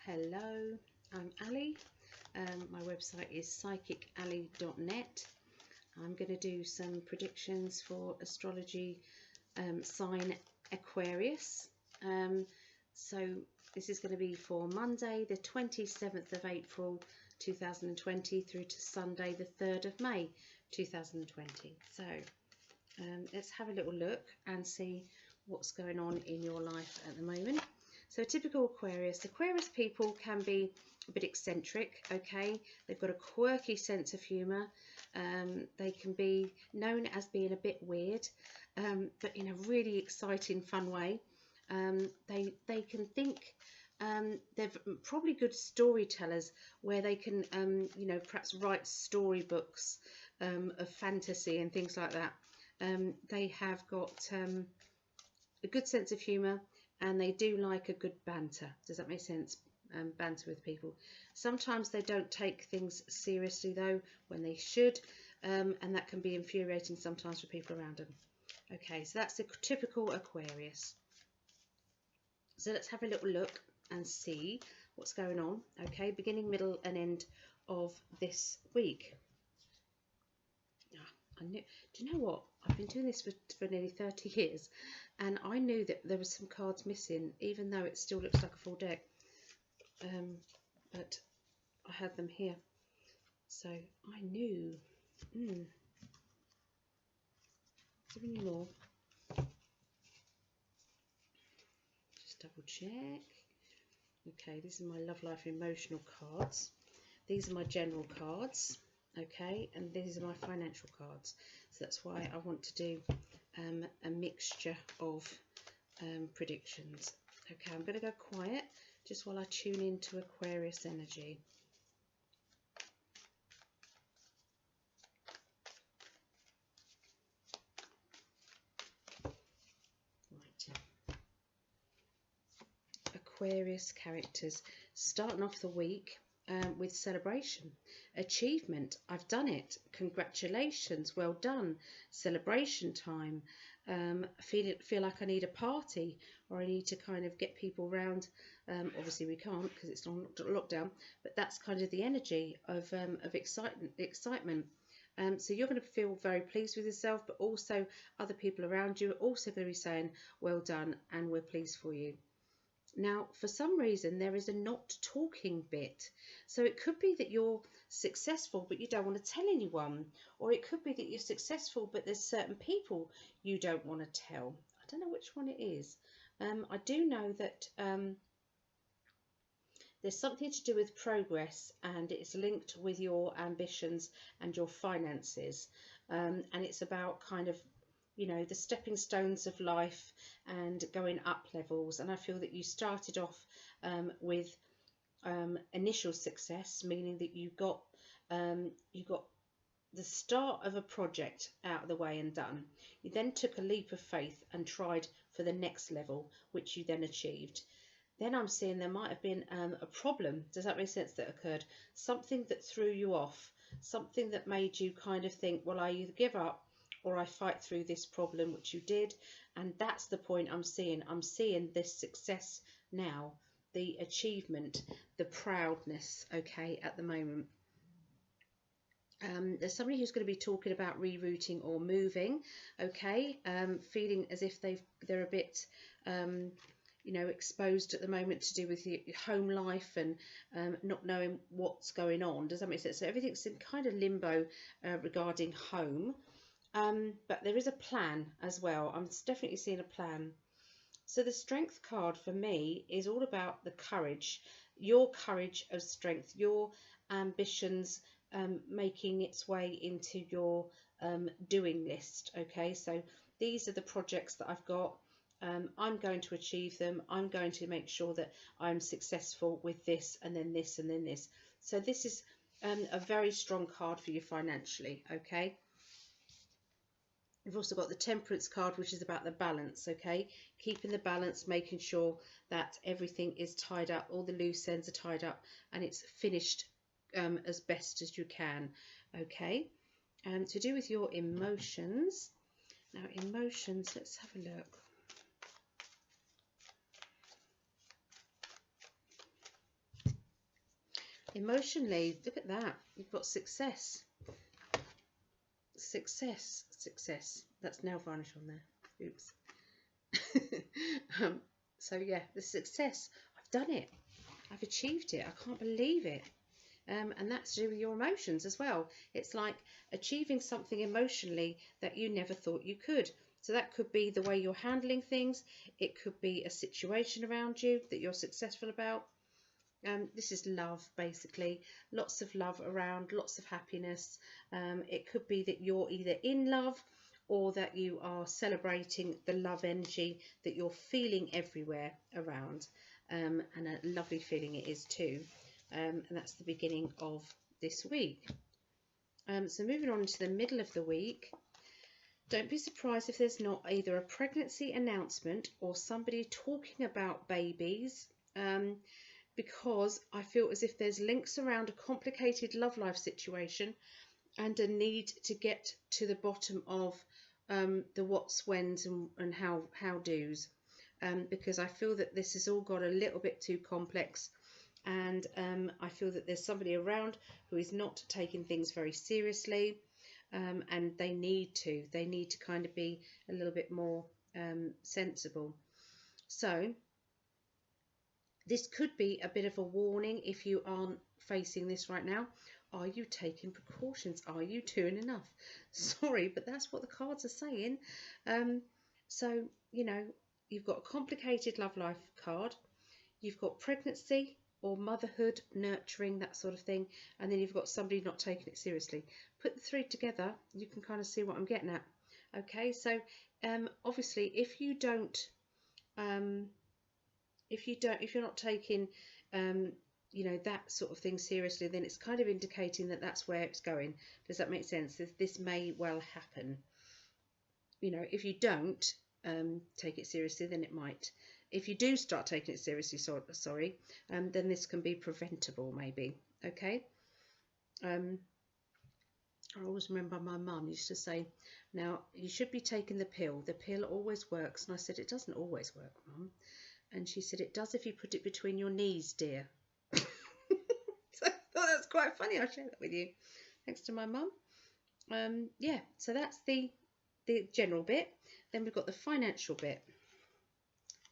Hello, I'm Ali. My website is psychically.net. I'm going to do some predictions for astrology sign Aquarius. So this is going to be for Monday the 27th of April 2020 through to Sunday the 3rd of May 2020. So let's have a little look and see what's going on in your life at the moment. So typical Aquarius people can be a bit eccentric, okay? They've got a quirky sense of humour. They can be known as being a bit weird, but in a really exciting, fun way. They can think, they're probably good storytellers where they can, perhaps write storybooks of fantasy and things like that. They have got a good sense of humour, and they do like a good banter. Does that make sense? Banter with people. Sometimes they don't take things seriously though when they should, and that can be infuriating sometimes for people around them. Okay, so that's a typical Aquarius. So let's have a little look and see what's going on. Okay, beginning, middle and end of this week. Do you know what? I've been doing this for nearly 30 years, and I knew that there were some cards missing, even though it still looks like a full deck. But I had them here, so I knew. Is there any more? Just double check. Okay, these are my love life emotional cards. These are my general cards. Okay, and these are my financial cards, so that's why I want to do a mixture of predictions. Okay, I'm going to go quiet just while I tune into Aquarius energy. Right. Aquarius characters, starting off the week with celebration, achievement, I've done it, congratulations, well done, celebration time, feel like I need a party, or I need to kind of get people round. Obviously we can't because it's on lockdown, but that's kind of the energy of excitement. So you're going to feel very pleased with yourself, but also other people around you are also going to be saying well done and we're pleased for you. Now, for some reason, there is a not talking bit. So it could be that you're successful, but you don't want to tell anyone. Or it could be that you're successful, but there's certain people you don't want to tell. I don't know which one it is. I do know that there's something to do with progress, and it's linked with your ambitions and your finances. And it's about kind of, the stepping stones of life and going up levels. And I feel that you started off with initial success, meaning that you got the start of a project out of the way and done. You then took a leap of faith and tried for the next level, which you then achieved. Then I'm seeing there might have been a problem. Does that make sense? That occurred, something that threw you off, something that made you kind of think, well, I either give up or I fight through this problem, which you did. And that's the point I'm seeing. I'm seeing this success now, the achievement, the proudness, okay, at the moment. There's somebody who's going to be talking about rerouting or moving, okay, feeling as if they're a bit exposed at the moment to do with your home life and not knowing what's going on. Does that make sense? So everything's in kind of limbo regarding home. But there is a plan as well. I'm definitely seeing a plan. So the strength card for me is all about the courage, your courage of strength, your ambitions making its way into your doing list. Okay, so these are the projects that I've got. I'm going to achieve them. I'm going to make sure that I'm successful with this and then this and then this. So this is a very strong card for you financially. Okay. We've also got the Temperance card, which is about the balance, okay? Keeping the balance, making sure that everything is tied up, all the loose ends are tied up, and it's finished as best as you can, okay? To do with your emotions. Now, emotions, let's have a look. Emotionally, look at that. You've got success. Success. Success. That's nail varnish on there. Oops. So yeah, the success. I've done it. I've achieved it. I can't believe it. And that's to do with your emotions as well. It's like achieving something emotionally that you never thought you could. So that could be the way you're handling things. It could be a situation around you that you're successful about. This is love, basically. Lots of love around, lots of happiness. It could be that you're either in love or that you are celebrating the love energy that you're feeling everywhere around. And a lovely feeling it is too. And that's the beginning of this week. So moving on to the middle of the week. Don't be surprised if there's not either a pregnancy announcement or somebody talking about babies. Because I feel as if there's links around a complicated love life situation and a need to get to the bottom of the what's, when's and how do's, because I feel that this has all got a little bit too complex, and I feel that there's somebody around who is not taking things very seriously, and they need to kind of be a little bit more sensible. So this could be a bit of a warning if you aren't facing this right now. Are you taking precautions? Are you doing enough? Sorry, but that's what the cards are saying. So, you know, you've got a complicated love life card. You've got pregnancy or motherhood, nurturing, that sort of thing. And then you've got somebody not taking it seriously. Put the three together, you can kind of see what I'm getting at. Okay, so obviously if you're not taking you know, that sort of thing seriously, then it's kind of indicating that that's where it's going. Does that make sense? This may well happen. You know, if you don't take it seriously, then it might. If you do start taking it seriously, then this can be preventable, maybe. Okay. I always remember my mum used to say, now you should be taking the pill. The pill always works. And I said, it doesn't always work, Mum. And she said, it does if you put it between your knees, dear. So I thought that's quite funny. I'll share that with you. Thanks to my mum. Yeah, so that's the general bit. Then we've got the financial bit.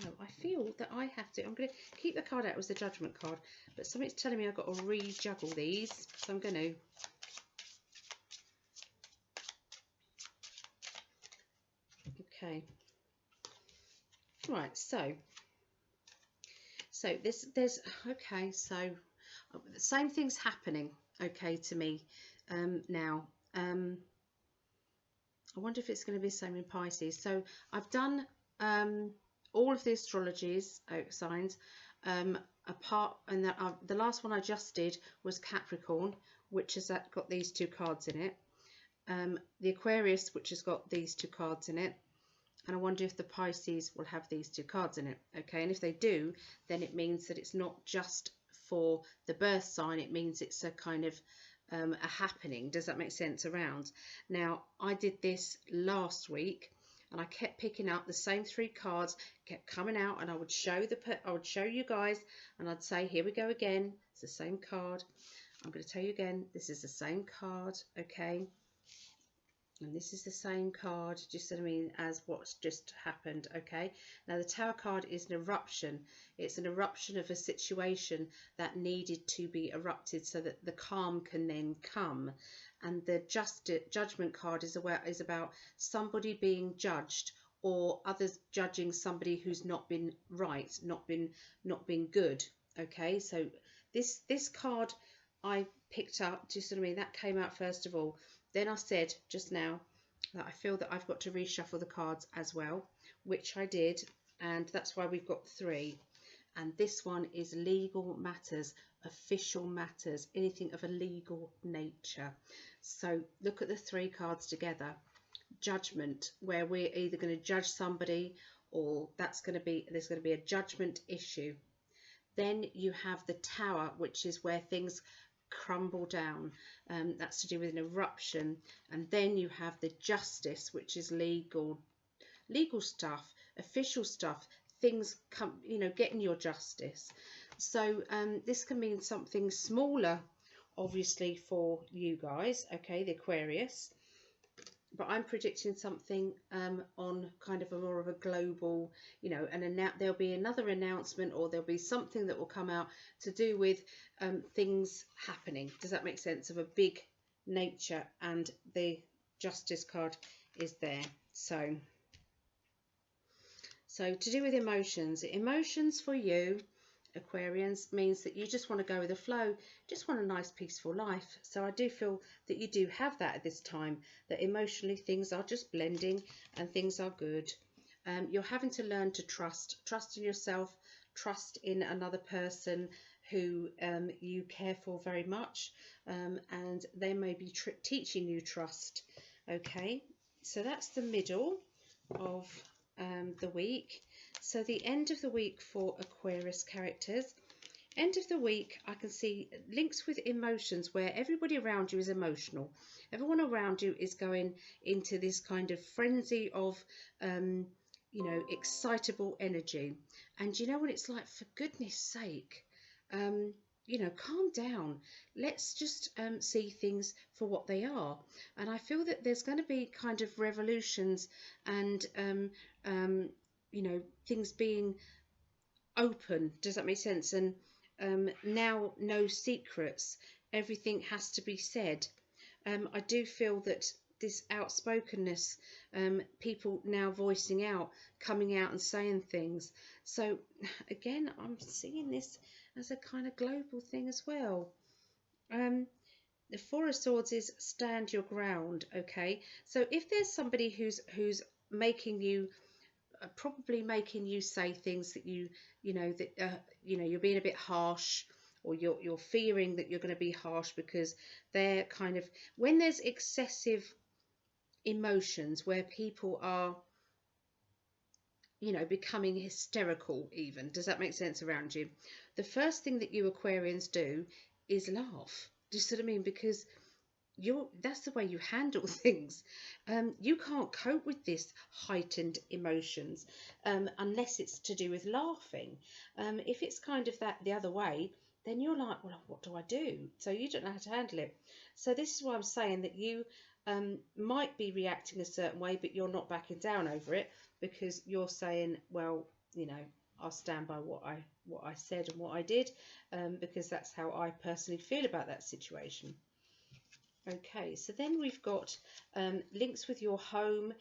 Now, I feel that I have to, I'm going to keep the card out as the judgment card, but something's telling me I've got to rejuggle these. So I'm going to. Okay. Right, so there's okay, so the same thing's happening, okay, to me now. I wonder if it's going to be the same in Pisces. So I've done all of the astrologies signs apart, and the last one I just did was Capricorn, which has got these two cards in it. The Aquarius, which has got these two cards in it. And I wonder if the Pisces will have these two cards in it. Okay, and if they do, then it means that it's not just for the birth sign. It means it's a kind of a happening. Does that make sense around? Now, I did this last week, and I kept picking up the same three cards, kept coming out, and I would show you guys, and I'd say, here we go again. It's the same card. I'm going to tell you again, this is the same card. Okay. And this is the same card, just what I mean, as what's just happened. Okay, now the Tower card is an eruption. It's an eruption of a situation that needed to be erupted so that the calm can then come. And the Judgment card is about somebody being judged, or others judging somebody who's not been right, not been good. Okay, so this card I picked up, just what I mean, that came out first of all. Then I said just now that I feel that I've got to reshuffle the cards as well, which I did, and that's why we've got three. And this one is legal matters, official matters, anything of a legal nature. So look at the three cards together. Judgment, where we're either going to judge somebody, or there's going to be a judgment issue. Then you have the Tower, which is where things crumble down. That's to do with an eruption. And then you have the Justice, which is legal stuff, official stuff, things come, you know, getting your justice. So this can mean something smaller, obviously, for you guys, okay, the Aquarius. But I'm predicting something on kind of a more of a global, you know, and there'll be another announcement, or there'll be something that will come out to do with things happening. Does that make sense? Of a big nature, and the Justice card is there. So to do with emotions. Emotions for you, Aquarians, means that you just want to go with the flow, just want a nice peaceful life. So I do feel that you do have that at this time, that emotionally things are just blending and things are good. You're having to learn to trust in yourself, trust in another person who you care for very much, and they may be teaching you trust. Okay, so that's the middle of the week. So the end of the week for Aquarius characters. End of the week, I can see links with emotions, where everybody around you is emotional. Everyone around you is going into this kind of frenzy of, you know, excitable energy. And you know what it's like, for goodness sake, you know, calm down. Let's just see things for what they are. And I feel that there's going to be kind of revolutions and, you know, things being open. Does that make sense? And now no secrets. Everything has to be said. I do feel that this outspokenness, people now voicing out, coming out and saying things. So again, I'm seeing this as a kind of global thing as well. The Four of Swords is stand your ground. Okay, so if there's somebody who's making you, probably making you say things that you know that you know, you're being a bit harsh, or you're fearing that you're going to be harsh, because they're kind of, when there's excessive emotions, where people are, you know, becoming hysterical even. Does that make sense around you? The first thing that you Aquarians do is laugh. Do you see what I mean? Because that's the way you handle things. You can't cope with this heightened emotions unless it's to do with laughing. If it's kind of that the other way, then you're like, well, what do I do? So you don't know how to handle it. So this is why I'm saying that you might be reacting a certain way, but you're not backing down over it, because you're saying, well, you know, I'll stand by what I said and what I did, because that's how I personally feel about that situation. Okay, so then we've got links with your home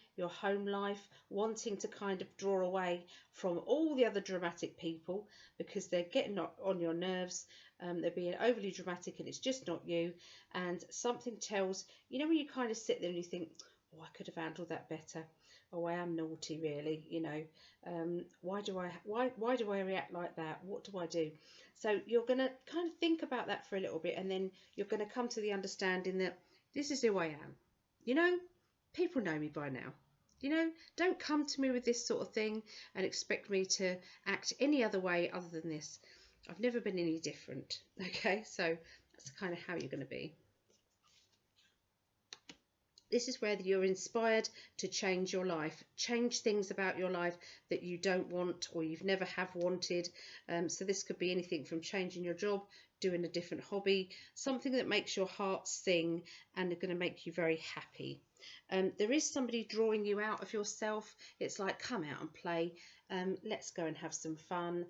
life, wanting to kind of draw away from all the other dramatic people, because they're getting on your nerves. They're being overly dramatic and it's just not you. And something tells, you know, when you kind of sit there and you think, oh, I could have handled that better. Oh, I am naughty, really, you know. Why do I react like that? What do I do? So you're going to kind of think about that for a little bit, and then you're going to come to the understanding that this is who I am. You know, people know me by now. You know, don't come to me with this sort of thing and expect me to act any other way other than this. I've never been any different. Okay, so that's kind of how you're going to be. This is where you're inspired to change your life, change things about your life that you don't want or you've never have wanted. So this could be anything from changing your job, doing a different hobby, something that makes your heart sing and are going to make you very happy. There is somebody drawing you out of yourself. It's like, come out and play. Let's go and have some fun.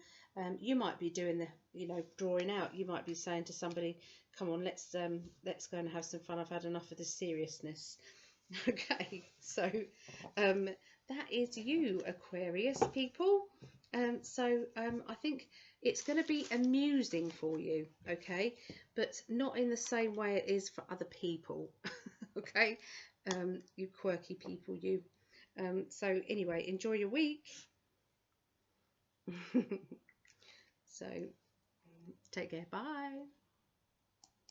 You might be doing the, you know, drawing out. You might be saying to somebody, come on, let's go and have some fun. I've had enough of the seriousness. Okay, so that is you, Aquarius people. I think it's going to be amusing for you, okay, but not in the same way it is for other people. Okay, you quirky people, you. So anyway, enjoy your week. So take care, bye.